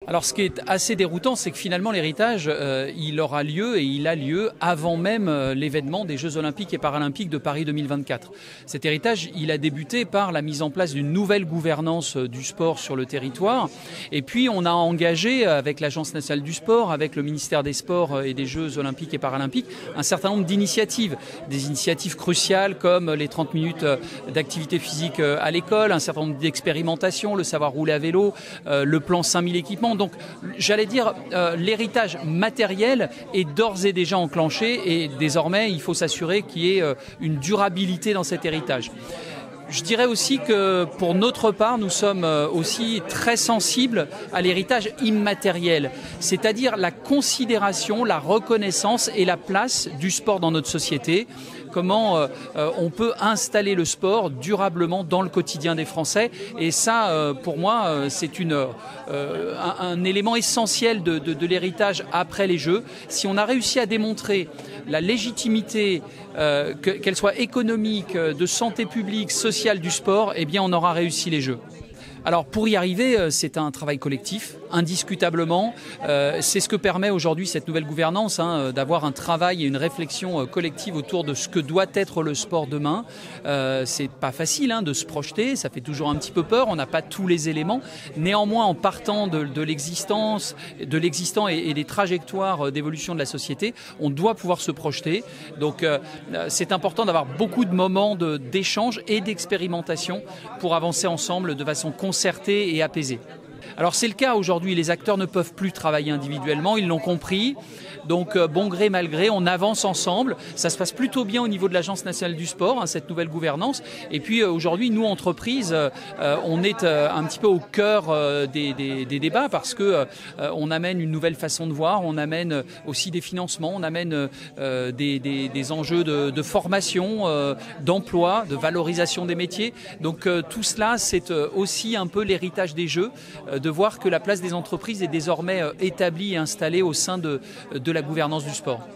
Alors ce qui est assez déroutant, c'est que finalement l'héritage, il aura lieu et il a lieu avant même l'événement des Jeux Olympiques et Paralympiques de Paris 2024. Cet héritage, il a débuté par la mise en place d'une nouvelle gouvernance du sport sur le territoire. Et puis on a engagé avec l'Agence nationale du sport, avec le ministère des Sports et des Jeux Olympiques et Paralympiques, un certain nombre d'initiatives. Des initiatives cruciales comme les 30 minutes d'activité physique à l'école, un certain nombre d'expérimentations, le savoir rouler à vélo, le plan 5000 équipements. Donc, j'allais dire, l'héritage matériel est d'ores et déjà enclenché et désormais, il faut s'assurer qu'il y ait une durabilité dans cet héritage. Je dirais aussi que pour notre part, nous sommes aussi très sensibles à l'héritage immatériel, c'est-à-dire la considération, la reconnaissance et la place du sport dans notre société. Comment on peut installer le sport durablement dans le quotidien des Français. Et ça, pour moi, c'est un élément essentiel de l'héritage après les Jeux. Si on a réussi à démontrer la légitimité, qu'elle soit économique, de santé publique, sociale du sport, eh bien on aura réussi les Jeux. Alors pour y arriver, c'est un travail collectif, indiscutablement. C'est ce que permet aujourd'hui cette nouvelle gouvernance, d'avoir un travail et une réflexion collective autour de ce que doit être le sport demain. C'est pas facile de se projeter, ça fait toujours un petit peu peur, on n'a pas tous les éléments. Néanmoins, en partant de l'existant et des trajectoires d'évolution de la société, on doit pouvoir se projeter. Donc c'est important d'avoir beaucoup de moments d'échange et d'expérimentation pour avancer ensemble de façon concertée et apaisée. Alors c'est le cas aujourd'hui, les acteurs ne peuvent plus travailler individuellement, ils l'ont compris. Donc bon gré mal gré, on avance ensemble. Ça se passe plutôt bien au niveau de l'Agence nationale du sport, cette nouvelle gouvernance. Et puis aujourd'hui, nous, entreprises, on est un petit peu au cœur des débats parce que on amène une nouvelle façon de voir, on amène aussi des financements, on amène des enjeux de formation, d'emploi, de valorisation des métiers. Donc tout cela, c'est aussi un peu l'héritage des Jeux, de voir que la place des entreprises est désormais établie et installée au sein de la gouvernance du sport.